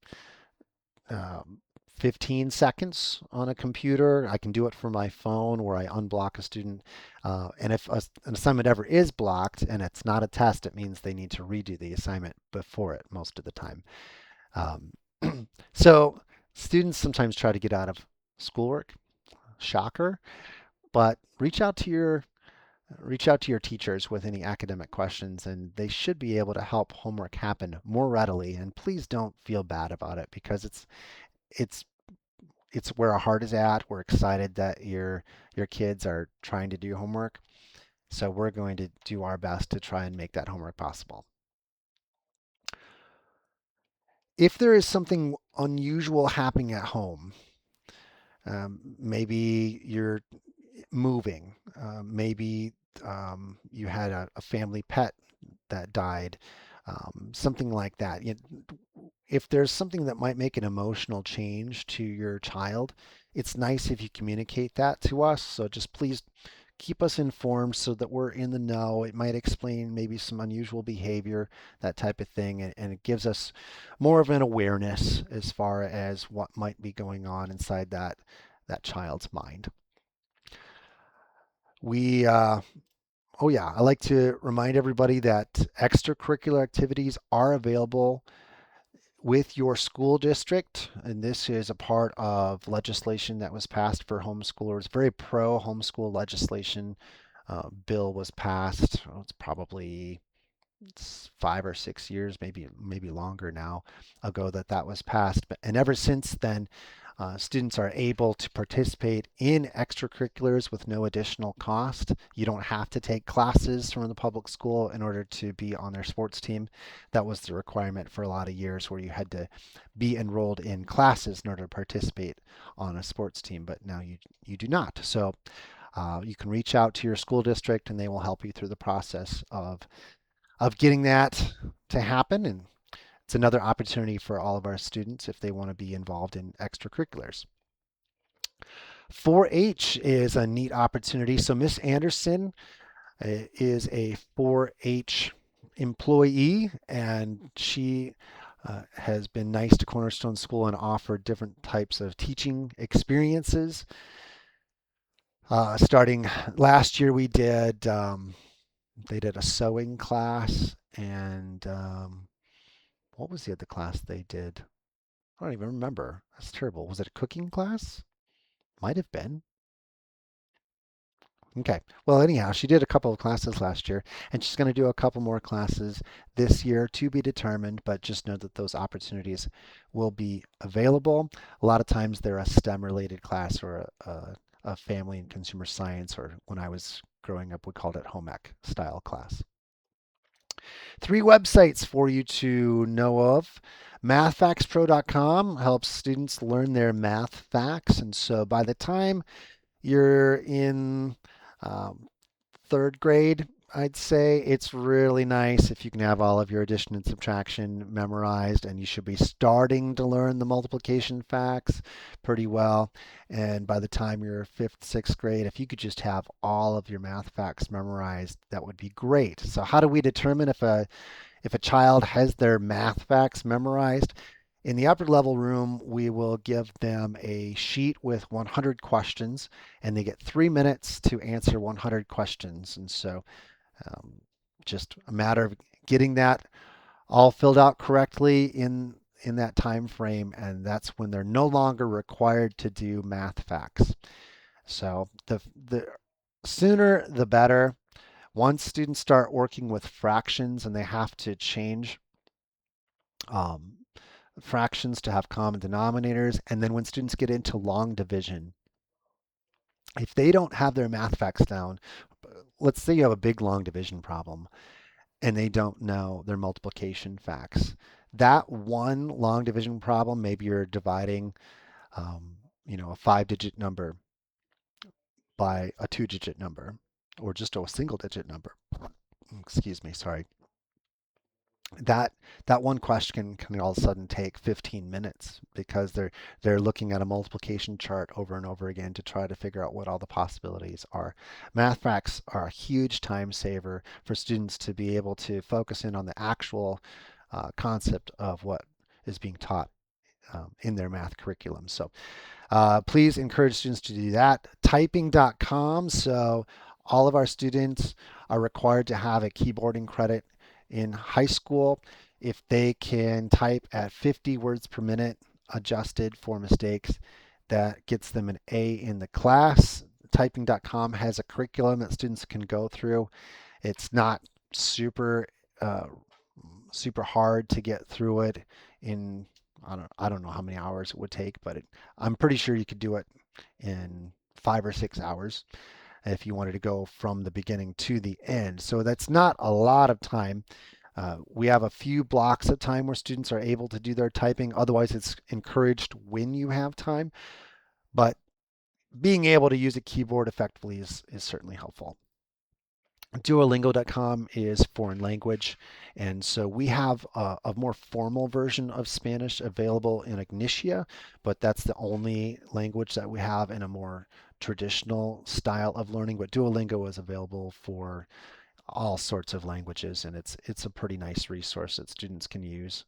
um, 15 seconds on a computer. I can do it from my phone where I unblock a student. And if an assignment ever is blocked and it's not a test, it means they need to redo the assignment before it most of the time. Um, so students sometimes try to get out of schoolwork. Shocker. But reach out to your teachers with any academic questions, and they should be able to help homework happen more readily. And please don't feel bad about it because it's it's where our heart is at. We're excited that your kids are trying to do homework. So we're going to do our best to try and make that homework possible. If there is something unusual happening at home, maybe you're moving, maybe you had a family pet that died, something like that. If there's something that might make an emotional change to your child, it's nice if you communicate that to us. So just please keep us informed so that we're in the know. It might explain maybe some unusual behavior, that type of thing, and it gives us more of an awareness as far as what might be going on inside that child's mind. We Oh yeah, I like to remind everybody that extracurricular activities are available with your school district, and this is a part of legislation that was passed for homeschoolers. Very pro homeschool legislation. Bill was passed. Oh, it's probably 5 or 6 years, maybe longer now ago that was passed. And ever since then, students are able to participate in extracurriculars with no additional cost. You don't have to take classes from the public school in order to be on their sports team. That was the requirement for a lot of years where you had to be enrolled in classes in order to participate on a sports team, but now you do not. So you can reach out to your school district and they will help you through the process of getting that to happen. And it's another opportunity for all of our students if they want to be involved in extracurriculars. 4-H is a neat opportunity. So Miss Anderson is a 4-H employee, and she has been nice to Cornerstone School and offered different types of teaching experiences. Starting last year, they did a sewing class, and what was the other class they did? I don't even remember. That's terrible. Was it a cooking class? Might have been. Okay. Well, anyhow, she did a couple of classes last year, and she's going to do a couple more classes this year to be determined, but just know that those opportunities will be available. A lot of times they're a STEM related class or a family and consumer science, or when I was growing up, we called it home ec style class. 3 websites for you to know of. MathFactsPro.com helps students learn their math facts. And so by the time you're in um, third grade, I'd say it's really nice if you can have all of your addition and subtraction memorized, and you should be starting to learn the multiplication facts pretty well. And by the time you're fifth, sixth grade, if you could just have all of your math facts memorized, that would be great. So how do we determine if a child has their math facts memorized? In the upper level room, we will give them a sheet with 100 questions, and they get 3 minutes to answer 100 questions. And so um, just a matter of getting that all filled out correctly in that time frame, and that's when they're no longer required to do math facts. So the sooner the better. Once students start working with fractions and they have to change um, fractions to have common denominators, and then when students get into long division, If they don't have their math facts down, let's say you have a big long division problem and they don't know their multiplication facts. That one long division problem, maybe you're dividing, um, a 5-digit number by a 2-digit number, or just a single digit number. Excuse me, sorry. that that one question can all of a sudden take 15 minutes because they're looking at a multiplication chart over and over again to try to figure out what all the possibilities are. Math facts are a huge time saver for students to be able to focus in on the actual concept of what is being taught in their math curriculum. So please encourage students to do that. Typing.com. So all of our students are required to have a keyboarding credit in high school. If they can type at 50 words per minute, adjusted for mistakes, that gets them an A in the class. Typing.com has a curriculum that students can go through. It's not super uh, super hard to get through it in I don't know how many hours it would take, but I'm pretty sure you could do it in 5 or 6 hours if you wanted to go from the beginning to the end. So that's not a lot of time. We have a few blocks of time where students are able to do their typing. Otherwise, it's encouraged when you have time. But being able to use a keyboard effectively is certainly helpful. Duolingo.com is foreign language, and so we have a more formal version of Spanish available in Ignitia, but that's the only language that we have in a more traditional style of learning. But Duolingo is available for all sorts of languages, and it's a pretty nice resource that students can use.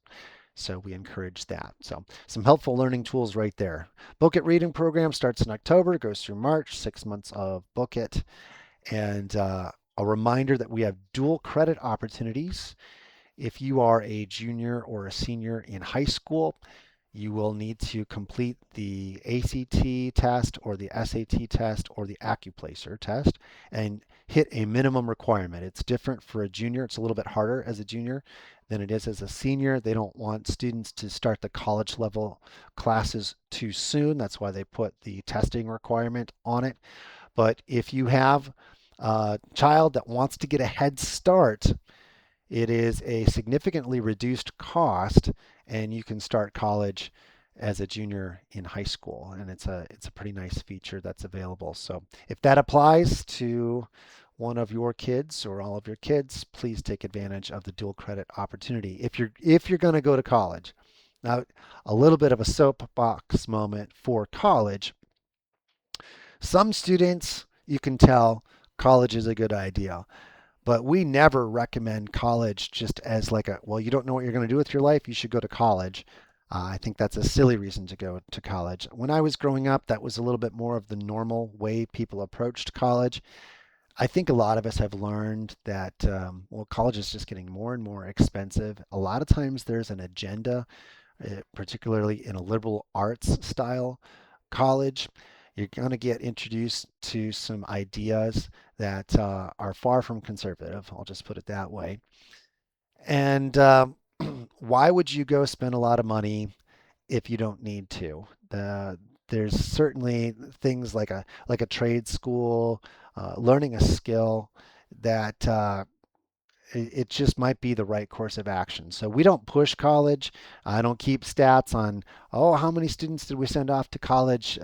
So we encourage that. So some helpful learning tools right there. Book It reading program starts in October, goes through March, 6 months of Book It. And a reminder that we have dual credit opportunities. If you are a junior or a senior in high school, you will need to complete the ACT test or the SAT test or the Accuplacer test and hit a minimum requirement. It's different for a junior. It's a little bit harder as a junior than it is as a senior. They don't want students to start the college level classes too soon. That's why they put the testing requirement on it. But if you have a child that wants to get a head start, it is a significantly reduced cost, and you can start college as a junior in high school, and it's a pretty nice feature that's available. So if that applies to one of your kids or all of your kids, please take advantage of the dual credit opportunity if you're going to go to college. Now, a little bit of a soapbox moment for college. Some students, you can tell college is a good idea, but we never recommend college just as like well, you don't know what you're going to do with your life, you should go to college. I think that's a silly reason to go to college. When I was growing up, that was a little bit more of the normal way people approached college. I think a lot of us have learned that, well, college is just getting more and more expensive. A lot of times there's an agenda, particularly in a liberal arts style college. You're going to get introduced to some ideas that are far from conservative. I'll just put it that way. And why would you go spend a lot of money if you don't need to? There's certainly things like a trade school, learning a skill that it just might be the right course of action. So we don't push college. I don't keep stats on, oh, how many students did we send off to college?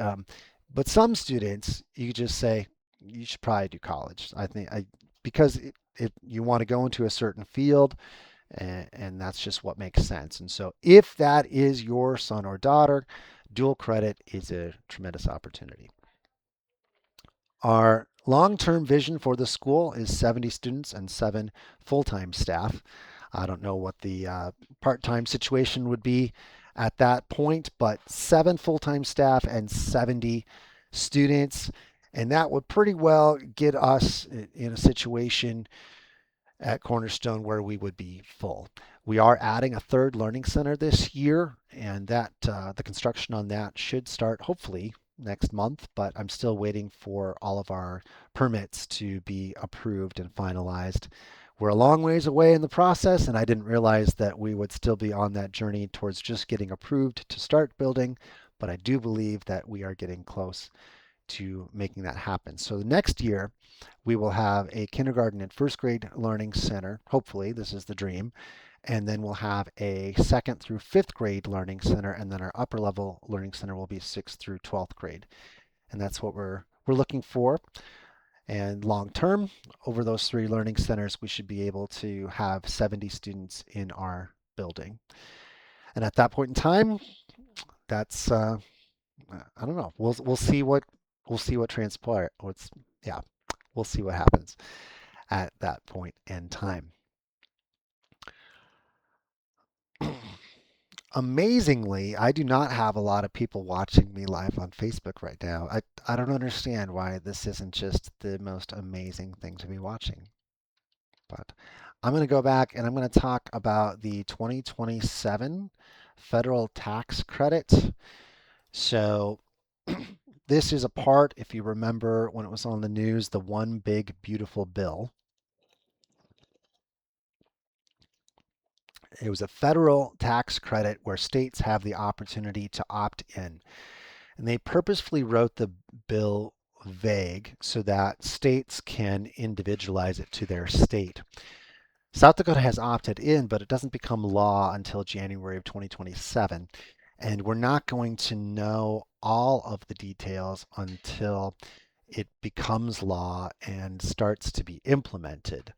But some students, you just say, you should probably do college. Because you want to go into a certain field, and that's just what makes sense. And so if that is your son or daughter, dual credit is a tremendous opportunity. Our long-term vision for the school is 70 students and 7 full-time staff. I don't know what the part-time situation would be at that point, but 7 full-time staff and 70 students. And that would pretty well get us in a situation at Cornerstone where we would be full. We are adding a third learning center this year, and that the construction on that should start hopefully next month, but I'm still waiting for all of our permits to be approved and finalized. We're a long ways away in the process, and I didn't realize that we would still be on that journey towards just getting approved to start building, but I do believe that we are getting close to making that happen. So the next year, we will have a kindergarten and first grade learning center. Hopefully, this is the dream. And then we'll have a second through fifth grade learning center, and then our upper level learning center will be sixth through 12th grade. And that's what we're looking for. And long term, over those three learning centers, we should be able to have 70 students in our building. And at that point in time, that's I don't know. We'll see what transpire. What's yeah, we'll see what happens at that point in time. Amazingly, I do not have a lot of people watching me live on Facebook right now. I don't understand why this isn't just the most amazing thing to be watching. But I'm going to go back and I'm going to talk about the 2027 federal tax credit. So this is a part, if you remember when it was on the news, the one big beautiful bill. It was a federal tax credit where states have the opportunity to opt in. And they purposefully wrote the bill vague so that states can individualize it to their state. South Dakota has opted in, but it doesn't become law until January of 2027. And we're not going to know all of the details until it becomes law and starts to be implemented.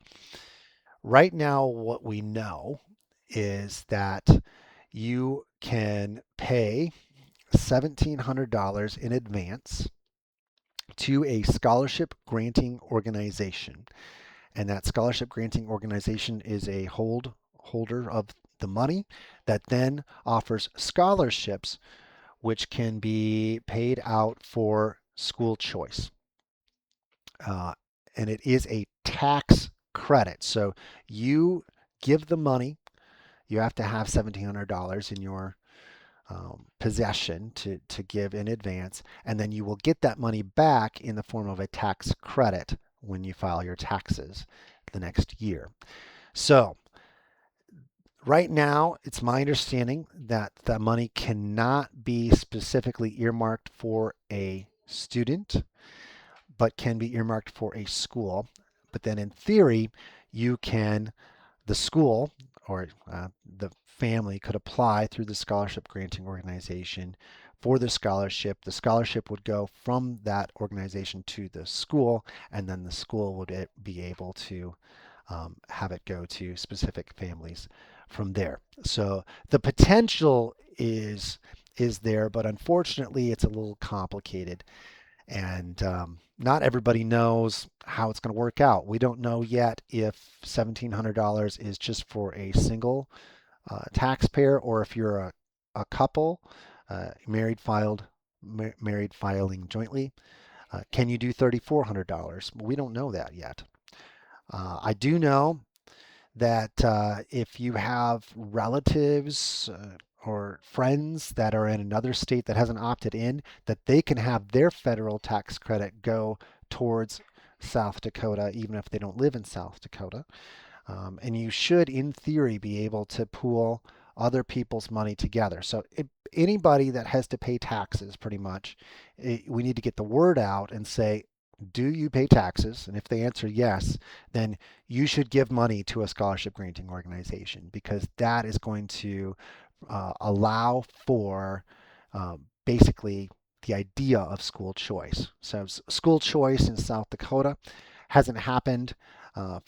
Right now, what we know is that you can pay $1,700 in advance to a scholarship granting organization. And that scholarship granting organization is a holder of the money that then offers scholarships which can be paid out for school choice. Uh, and it is a tax credit. So you give the money, you have to have $1,700 in your possession to give in advance, and then you will get that money back in the form of a tax credit when you file your taxes the next year. So right now, it's my understanding that the money cannot be specifically earmarked for a student, but can be earmarked for a school. But then in theory, you can the school or the family could apply through the scholarship granting organization for the scholarship. The scholarship would go from that organization to the school, and then the school would be able to have it go to specific families from there. So the potential is there, but unfortunately, it's a little complicated and not everybody knows how it's going to work out. We don't know yet if $1,700 is just for a single taxpayer or if you're a couple married filing jointly. Can you do $3,400? We don't know that yet. I do know that if you have relatives or friends that are in another state that hasn't opted in, that they can have their federal tax credit go towards South Dakota, even if they don't live in South Dakota. And you should, in theory, be able to pool other people's money together. So anybody that has to pay taxes, pretty much, we need to get the word out and say, do you pay taxes? And if they answer yes, then you should give money to a scholarship granting organization because that is going to allow for basically the idea of school choice. So school choice in South Dakota hasn't happened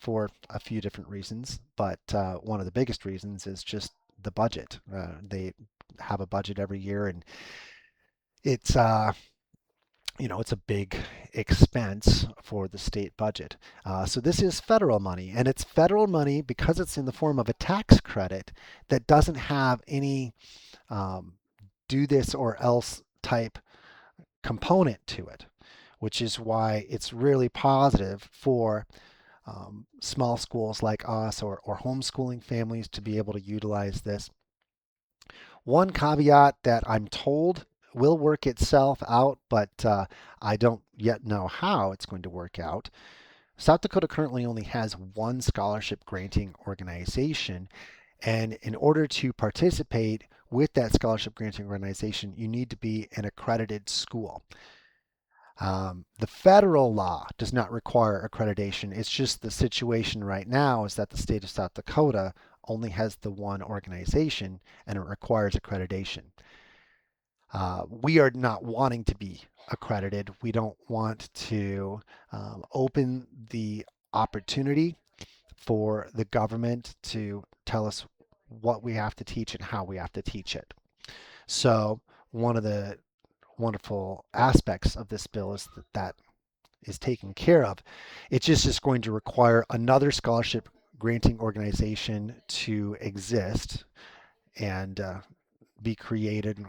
for a few different reasons, but one of the biggest reasons is just the budget. They have a budget every year, and it's it's a big expense for the state budget. So this is federal money, and it's federal money because it's in the form of a tax credit that doesn't have any um, do this or else type component to it, which is why it's really positive for small schools like us or homeschooling families to be able to utilize this. One caveat that I'm told will work itself out, but I don't yet know how it's going to work out. South Dakota currently only has one scholarship granting organization, and in order to participate with that scholarship granting organization, you need to be an accredited school. The federal law does not require accreditation. It's just the situation right now is that the state of South Dakota only has the one organization and it requires accreditation. We are not wanting to be accredited. We don't want to open the opportunity for the government to tell us what we have to teach and how we have to teach it. So, one of the wonderful aspects of this bill is that is taken care of. It's just going to require another scholarship granting organization to exist and be created.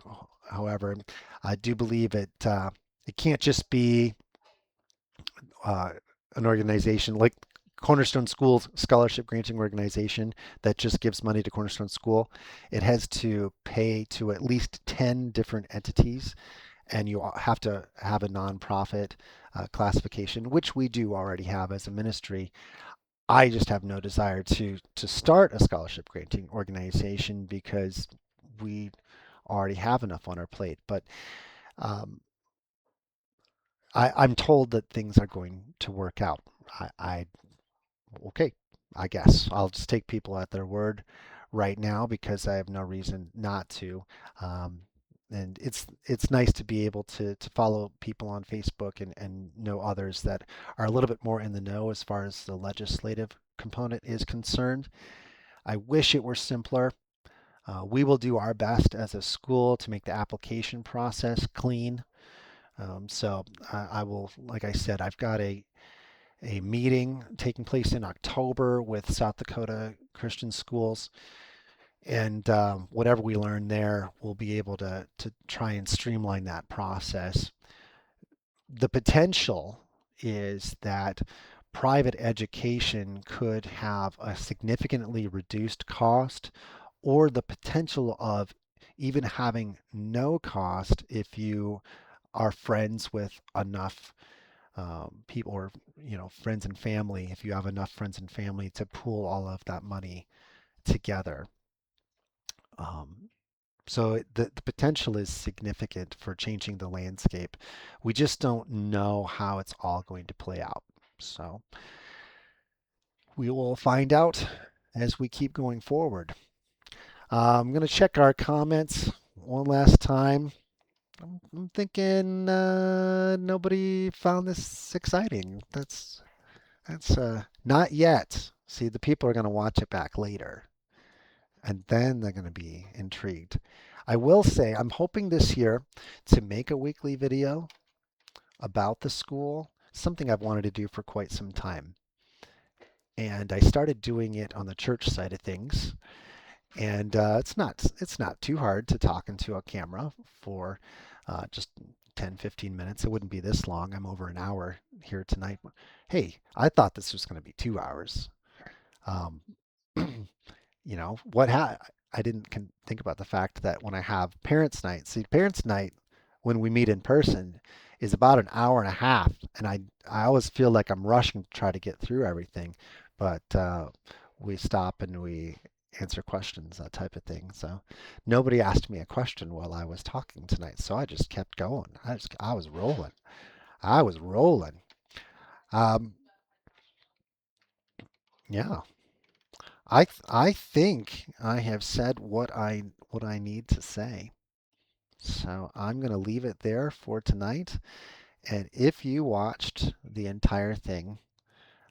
However, I do believe it can't just be uh, an organization like Cornerstone School's scholarship granting organization that just gives money to Cornerstone School. It has to pay to at least 10 different entities, and you have to have a nonprofit classification, which we do already have as a ministry. I just have no desire to start a scholarship granting organization because we already have enough on our plate. But um, I'm told that things are going to work out. I okay, I guess I'll just take people at their word right now because I have no reason not to. Um, and it's nice to be able to follow people on Facebook and know others that are a little bit more in the know as far as the legislative component is concerned. I wish it were simpler. We will do our best as a school to make the application process clean. So I will, like I said, I've got a meeting taking place in October with South Dakota Christian schools. And whatever we learn there, we'll be able to try and streamline that process. The potential is that private education could have a significantly reduced cost or the potential of even having no cost if you are friends with enough people or friends and family, if you have enough friends and family to pool all of that money together. um, so the potential is significant for changing the landscape. We just don't know how it's all going to play out. So we will find out as we keep going forward. I'm going to check our comments one last time. I'm thinking nobody found this exciting. That's not yet. See, the people are going to watch it back later, and then they're going to be intrigued. I will say, I'm hoping this year to make a weekly video about the school, something I've wanted to do for quite some time. And I started doing it on the church side of things. And it's not too hard to talk into a camera for just 10, 15 minutes. It wouldn't be this long. I'm over an hour here tonight. Hey, I thought this was going to be 2 hours. Um, what I didn't think about the fact that when I have parents' night, see, parents' night when we meet in person is about an hour and a half, and I always feel like I'm rushing to try to get through everything, but we stop and we answer questions, that type of thing. So nobody asked me a question while I was talking tonight, so I just kept going. I was rolling. I was rolling. Um, yeah. I think I have said what I need to say. So I'm going to leave it there for tonight. And if you watched the entire thing,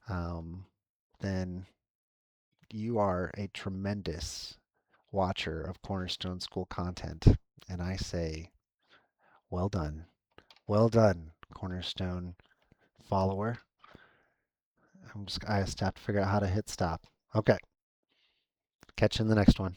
um, then you are a tremendous watcher of Cornerstone School content. And I say, well done. Well done, Cornerstone follower. I just have to figure out how to hit stop. Okay, catch you in the next one.